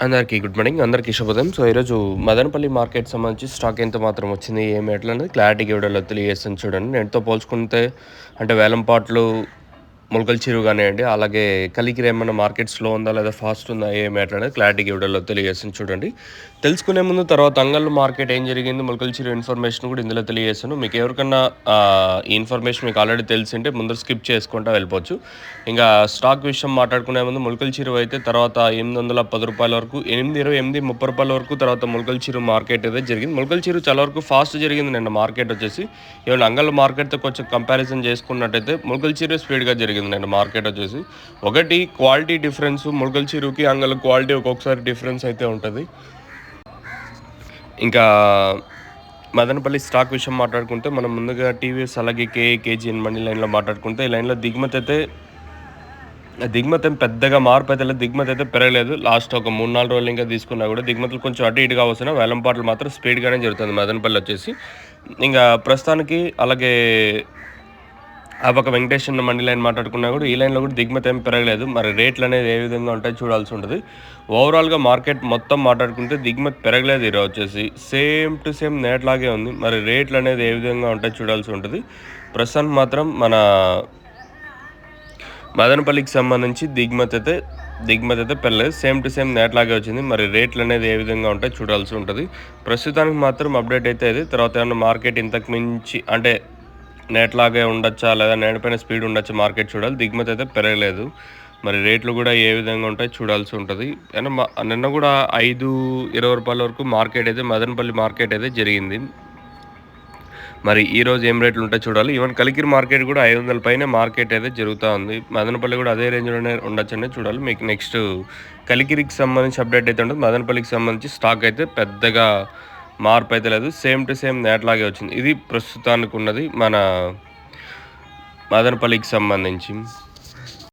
అందరికీ good morning. అందరికీ శుభోదయం. సో, ఈరోజు మదనపల్లి మార్కెట్ సంబంధించి స్టాక్ ఎంత మాత్రం వచ్చింది, ఏమి ఎట్లా అనేది క్లారిటీగా ఈ వీడియోలో తెలియజేస్తాను చూడండి. నేటితో పోల్చుకుంటే అంటే వేలంపాట్లు మొలకల చిరువు కానివ్వండి, అలాగే కలికిరి ఏమన్నా మార్కెట్ స్లో ఉందా లేదా ఫాస్ట్ ఉందా ఏమి ఎట్లా అనేది క్లారిటీగా ఈ వీడియోలో తెలియజేస్తాను చూడండి. తెలుసుకునే ముందు తర్వాత అంగళ్ళు మార్కెట్ ఏం జరిగింది, మొలకల చిరువు ఇన్ఫర్మేషన్ కూడా ఇందులో తెలియజేస్తాను. మీకు ఎవరికన్నా ఈ ఇన్ఫర్మేషన్ మీకు ఆల్రెడీ తెలిసింటే ముందర స్కిప్ చేసుకుంటూ వెళ్ళిపోవచ్చు. ఇంకా స్టాక్ విషయం మాట్లాడుకునే ముందు మొలకల చిరువు అయితే తర్వాత రూ. 810 వరకు, 820, 830 వరకు తర్వాత మొలకల చిరువు మార్కెట్ అయితే జరిగింది. మొలకల చిరువు చాలా వరకు ఫాస్ట్ జరిగింది నిన్న మార్కెట్ వచ్చేసి. ఏమైనా అంగళ్ళ మార్కెట్తో కొంచెం కంపారిజన్ చేసుకున్నట్టయితే మొలకల చిరువు స్పీడ్గా జరిగింది నిన్న మార్కెట్ వచ్చేసి. ఒకటి క్వాలిటీ డిఫరెన్స్, మొలకల చిరువుకి అంగళ్ళ క్వాలిటీ ఒక్కొక్కసారి డిఫరెన్స్ అయితే ఉంటుంది. ఇంకా మదనపల్లి స్టాక్ విషయం మాట్లాడుకుంటే మనం ముందుగా టీవీఎస్ అలాగే కేజీఎన్ మనీ లైన్లో మాట్లాడుకుంటే ఈ లైన్లో దిగుమతి ఏం పెద్దగా మార్పు అయితే లేదు. దిగుమతి అయితే పెరగలేదు. లాస్ట్ ఒక 3-4 రోజులు ఇంకా తీసుకున్నా కూడా దిగుమతులు కొంచెం అటు ఇటుగా వస్తున్నా, వేలంపాట్లు మాత్రం స్పీడ్గానే జరుగుతుంది మదనపల్లి వచ్చేసి. ఇంకా ప్రస్తుతానికి అలాగే ఆ పక్క వెంకటేష్ మండి లైన్ మాట్లాడుకున్నా కూడా ఈ లైన్లో కూడా దిగుమతి ఏం పెరగలేదు. మరి రేట్లు అనేది ఏ విధంగా ఉంటాయి చూడాల్సి ఉంటుంది. ఓవరాల్గా మార్కెట్ మొత్తం మాట్లాడుకుంటే దిగుమతి పెరగలేదు ఈరోజు వచ్చేసి. సేమ్ టు సేమ్ నేట్లాగే ఉంది. మరి రేట్లు అనేది ఏ విధంగా ఉంటాయి చూడాల్సి ఉంటుంది. ప్రస్తుతానికి మాత్రం మన మదనపల్లికి సంబంధించి దిగుమతి అయితే పెరగలేదు. సేమ్ టు సేమ్ నేట్లాగే వచ్చింది. మరి రేట్లు అనేది ఏ విధంగా ఉంటాయి చూడాల్సి ఉంటుంది. ప్రస్తుతానికి మాత్రం అప్డేట్ అయితే ఇది. తర్వాత ఏమన్నా మార్కెట్ ఇంతకు మించి అంటే నేట్లాగే ఉండొచ్చా లేదా నేటిపైన స్పీడ్ ఉండొచ్చా మార్కెట్ చూడాలి. దిగుమతి అయితే పెరగలేదు. మరి రేట్లు కూడా ఏ విధంగా ఉంటాయి చూడాల్సి ఉంటుంది. నిన్న కూడా రూ. 5-20 వరకు మార్కెట్ అయితే మదనపల్లి మార్కెట్ అయితే జరిగింది. మరి ఈరోజు ఏం రేట్లు ఉంటాయి చూడాలి. ఈవెన్ కలికిరి మార్కెట్ కూడా 500 పైన మార్కెట్ అయితే జరుగుతూ ఉంది. మదనపల్లి కూడా అదే రేంజ్లోనే ఉండొచ్చనే చూడాలి. మీకు నెక్స్ట్ కలికిరికి సంబంధించి అప్డేట్ అయితే ఉంటుంది. మదనపల్లికి సంబంధించి స్టాక్ అయితే పెద్దగా మార్పు అయితే లేదు. సేమ్ టు సేమ్ నేట్లాగే వచ్చింది. ఇది ప్రస్తుతానికి ఉన్నది మన మదనపల్లికి సంబంధించి.